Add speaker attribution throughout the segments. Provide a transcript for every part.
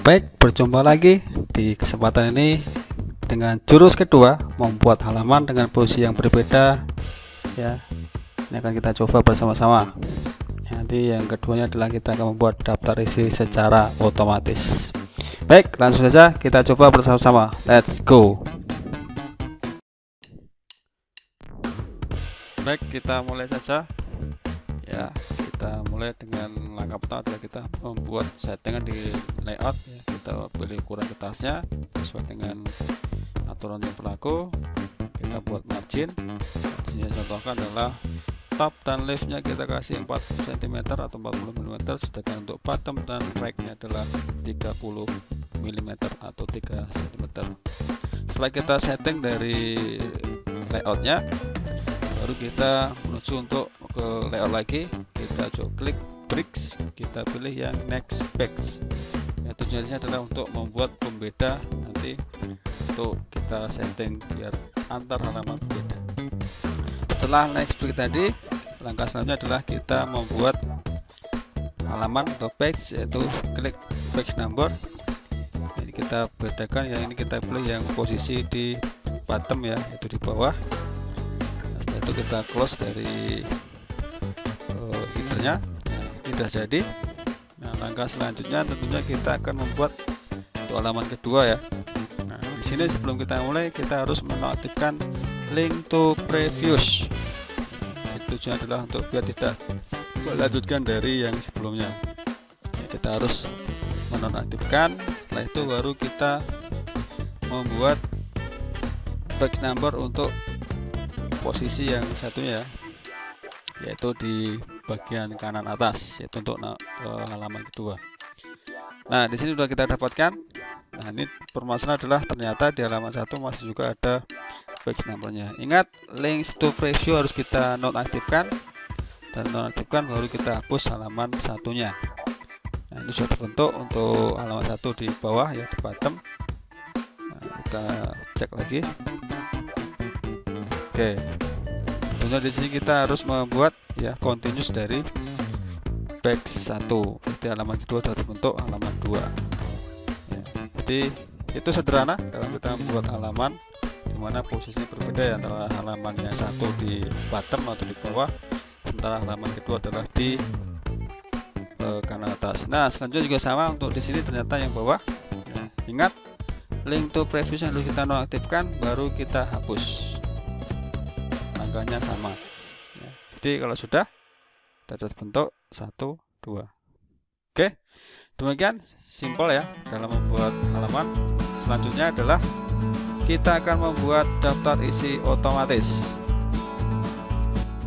Speaker 1: Baik, berjumpa lagi di kesempatan ini dengan jurus kedua, membuat halaman dengan posisi yang berbeda ya. Ini akan kita coba bersama-sama. Nanti yang keduanya adalah kita akan membuat daftar isi secara otomatis. Baik, langsung saja kita coba bersama-sama. Let's go. Baik, kita mulai saja ya. Kita mulai dengan langkah pertama adalah kita membuat settingan di layout ya. Kita pilih ukuran kertasnya sesuai dengan aturan yang berlaku. Kita buat margin. Di sini contohkan adalah top dan leftnya kita kasih 40 cm atau 40 mm, sedangkan untuk bottom dan right-nya adalah 30 mm atau 3 cm. Setelah kita setting dari layoutnya, baru kita menuju untuk ke layout lagi. Kita coba klik bricks, kita pilih yang next page ya. Tujuannya adalah untuk membuat pembeda nanti untuk kita setting biar antar halaman berbeda. Setelah next page tadi, langkah selanjutnya adalah kita membuat halaman atau page, yaitu klik page number. Ini kita bedakan, yang ini kita pilih yang posisi di bottom ya, yaitu di bawah. Nah, setelah itu kita close dari headernya. Nah, ini sudah jadi. Nah, langkah selanjutnya tentunya kita akan membuat untuk halaman kedua ya. Nah, di sini sebelum kita mulai, kita harus menonaktifkan link to previous. Tujuannya adalah untuk biar tidak melanjutkan dari yang sebelumnya. Nah, kita harus menonaktifkan. Setelah itu baru kita membuat page number untuk posisi yang satunya, yaitu di bagian kanan atas, yaitu untuk halaman kedua. Nah, di sini sudah kita dapatkan. Nah, ini permasalahan adalah ternyata di halaman satu masih juga ada page numbernya. Ingat, links to preview harus kita nonaktifkan, dan nonaktifkan baru kita hapus halaman satunya. Nah, ini sudah terbentuk untuk halaman satu di bawah ya, di bottom. Nah, kita cek lagi. Oke. Tentunya di sini kita harus membuat ya continuous dari page 1. Jadi halaman kedua sudah terbentuk halaman 2 ya. Jadi itu sederhana kalau kita membuat halaman dimana posisinya berbeda ya, antara halaman yang satu di bottom atau di bawah, sementara halaman kedua adalah di kanan atas. Nah, selanjutnya juga sama untuk di sini, ternyata yang bawah ya. Ingat, link to previous yang harus kita nonaktifkan baru kita hapus. Langkahnya sama ya. Jadi kalau sudah terbentuk 1, 2. Oke, demikian simple ya dalam membuat halaman. Selanjutnya adalah kita akan membuat daftar isi otomatis.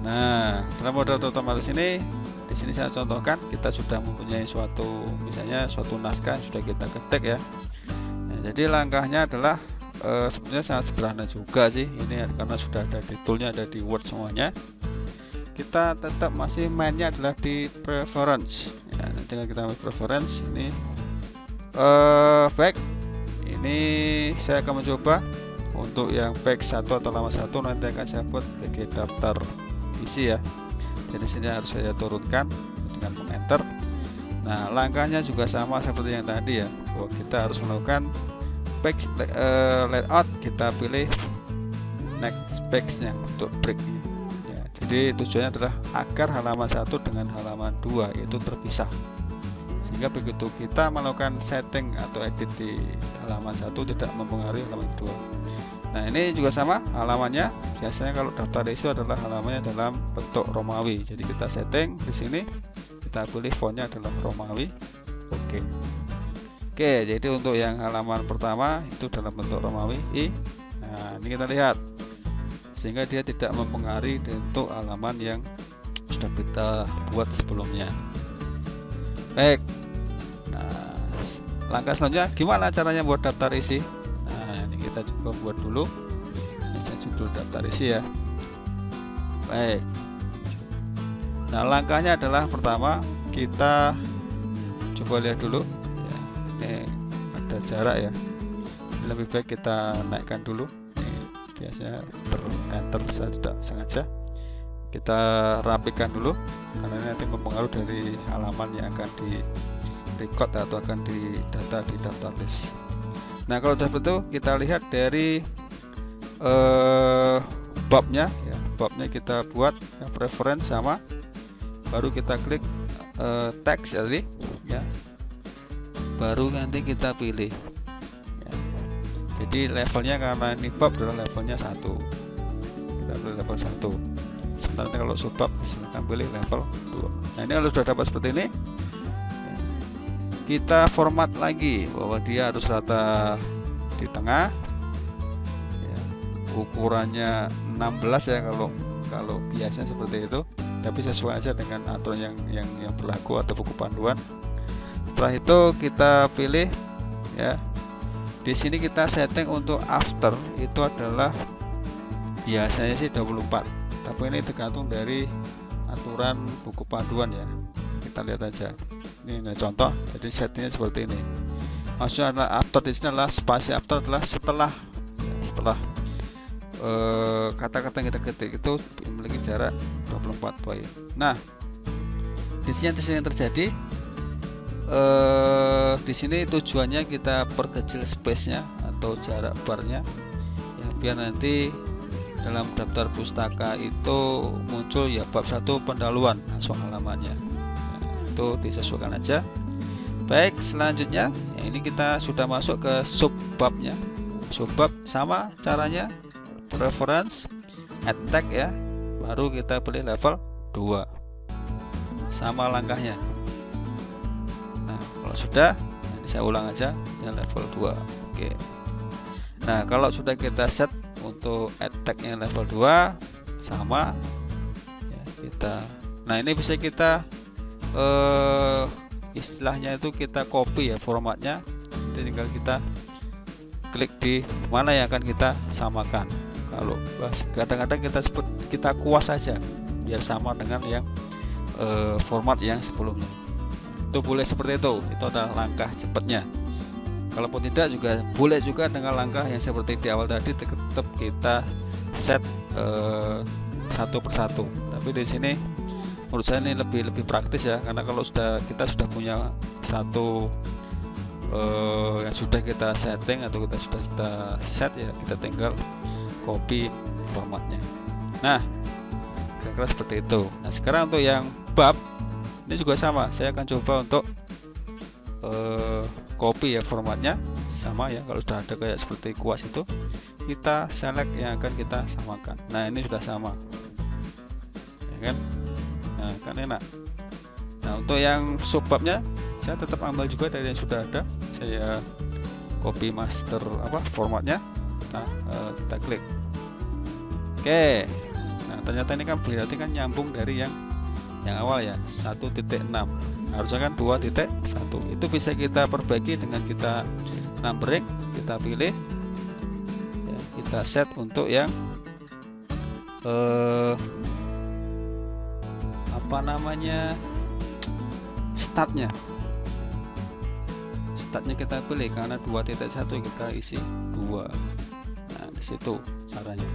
Speaker 1: Nah, dalam mode otomatis ini, di sini saya contohkan kita sudah mempunyai suatu, misalnya suatu naskah sudah kita ketik ya. Nah, jadi langkahnya adalah sebenarnya sangat sederhana juga sih. Ini karena sudah ada di toolnya, ada di Word semuanya. Kita tetap masih mainnya adalah di preference ya. Nanti kita ambil preference ini back. Ini saya akan mencoba untuk yang page 1 atau halaman 1, nanti akan saya buat sebagai daftar isi ya. Jadi sini harus saya turunkan dengan enter. Nah, langkahnya juga sama seperti yang tadi ya, bahwa kita harus melakukan page layout, kita pilih next page-nya untuk break ya. Jadi tujuannya adalah agar halaman 1 dengan halaman 2 itu terpisah, sehingga begitu kita melakukan setting atau edit di halaman 1 tidak mempengaruhi halaman kedua. Nah, ini juga sama halamannya. Biasanya kalau daftar isi adalah halamannya dalam bentuk Romawi. Jadi kita setting di sini, kita pilih fontnya adalah Romawi. Oke. Oke, jadi untuk yang halaman pertama itu dalam bentuk Romawi I. Nah, ini kita lihat, sehingga dia tidak mempengaruhi untuk halaman yang sudah kita buat sebelumnya. Baik. Nah, langkah selanjutnya gimana caranya buat daftar isi? Nah, ini kita coba buat dulu. Ini saya judul daftar isi ya. Baik. Nah, langkahnya adalah pertama kita coba lihat dulu ya. Ini ada jarak ya. Lebih baik kita naikkan dulu. Ini biasanya enter saya tidak sengaja. Kita rapikan dulu karena ini nanti mempengaruhi dari halaman yang akan record atau akan didata di daftar list. Nah, kalau sudah betul, kita lihat dari babnya ya, babnya kita buat ya, preference sama, baru kita klik text tadi ya, baru nanti kita pilih ya. Jadi levelnya, karena ini bab adalah levelnya 1, kita pilih level 1. Sementara kalau subbab silahkan pilih level 2. Nah, ini kalau sudah dapat seperti ini, kita format lagi bahwa dia harus rata di tengah ya, ukurannya 16 ya kalau biasanya seperti itu, tapi sesuai aja dengan aturan yang berlaku atau buku panduan. Setelah itu kita pilih ya, di sini kita setting untuk after itu adalah biasanya sih 24, tapi ini tergantung dari aturan buku panduan ya. Kita lihat aja ini contoh, jadi settingnya seperti ini. Maksudnya adalah after di sini adalah spasi after adalah setelah kata-kata yang kita ketik itu memiliki jarak 24 poin. Nah, di sini yang terjadi di sini tujuannya kita perkecil space-nya atau jarak barnya ya, biar nanti dalam daftar pustaka itu muncul ya bab 1 pendahuluan langsung halamannya. Nah, itu disesuaikan aja. Baik, selanjutnya ya, ini kita sudah masuk ke subbabnya. Subbab sama caranya, preference, add tag ya, baru kita pilih level 2, sama langkahnya. Nah, kalau sudah, saya ulang aja ya, level 2. Oke. Nah, kalau sudah kita set untuk add tagnya level 2 sama ya, kita, nah ini bisa kita istilahnya itu kita copy ya formatnya, jadi tinggal kita klik di mana yang akan kita samakan. Kalau kadang-kadang kita kuas saja biar sama dengan yang format yang sebelumnya, itu boleh seperti itu adalah langkah cepatnya. Kalaupun tidak juga boleh juga dengan langkah yang seperti di awal tadi, tetap kita set satu persatu. Tapi di sini menurut saya ini lebih praktis ya, karena kalau kita sudah punya satu yang sudah kita setting atau kita set ya, kita tinggal copy formatnya. Nah, kira-kira seperti itu. Nah, sekarang untuk yang bab ini juga sama, saya akan coba untuk copy ya formatnya sama ya. Kalau sudah ada kayak seperti kuas itu, kita select yang akan kita samakan. Nah, ini sudah sama ya kan. Nah, kan enak. Nah, untuk yang subbabnya saya tetap ambil juga dari yang sudah ada, saya copy master formatnya. Nah, kita klik oke. Nah, ternyata ini kan berarti kan nyambung dari yang awal ya, 1.6, harusnya kan 2.1. Itu bisa kita perbaiki dengan kita numbering, kita pilih ya, kita set untuk yang startnya kita pilih, karena 2.1 kita isi 2. Nah, di situ caranya.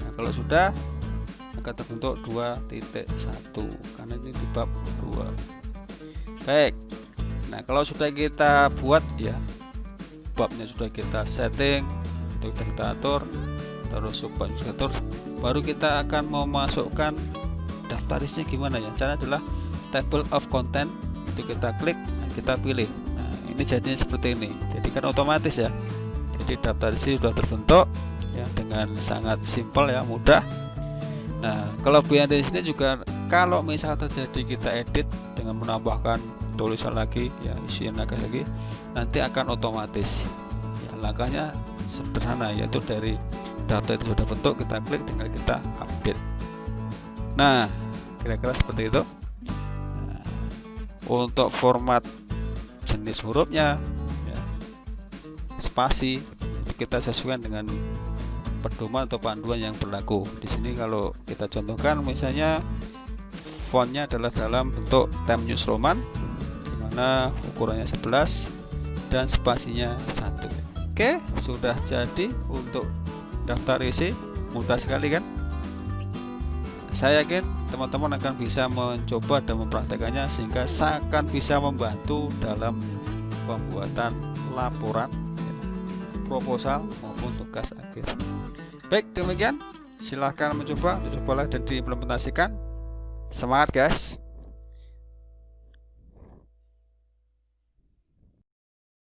Speaker 1: Nah, kalau sudah akan terbentuk 2.1 karena ini di bab 2. Baik. Nah, kalau sudah kita buat ya, babnya sudah kita setting, itu sudah kita atur, terus subbab juga atur, baru kita akan memasukkan daftar isinya gimana ya. Caranya adalah table of content, itu kita klik, kita pilih. Nah, ini jadinya seperti ini. Jadi kan otomatis ya. Jadi daftar isi sudah terbentuk ya dengan sangat simpel ya, mudah. Nah, kelebihan di sini juga kalau misalnya terjadi kita edit dengan menambahkan tulisan lagi ya, isian lagi, nanti akan otomatis ya. Langkahnya sederhana, yaitu dari daftar itu sudah bentuk, kita klik, tinggal kita update. Nah, kira-kira seperti itu. Nah, untuk format jenis hurufnya ya, spasi kita sesuaikan dengan pedoman atau panduan yang berlaku. Di sini kalau kita contohkan misalnya fontnya adalah dalam bentuk Times New Roman, dimana ukurannya 11 dan spasinya 1. Oke, sudah jadi untuk daftar isi, mudah sekali kan. Saya yakin teman-teman akan bisa mencoba dan mempraktekannya sehingga akan bisa membantu dalam pembuatan laporan, proposal maupun tugas akhir. Baik, demikian. Silahkan mencoba dan diimplementasikan. Semangat guys!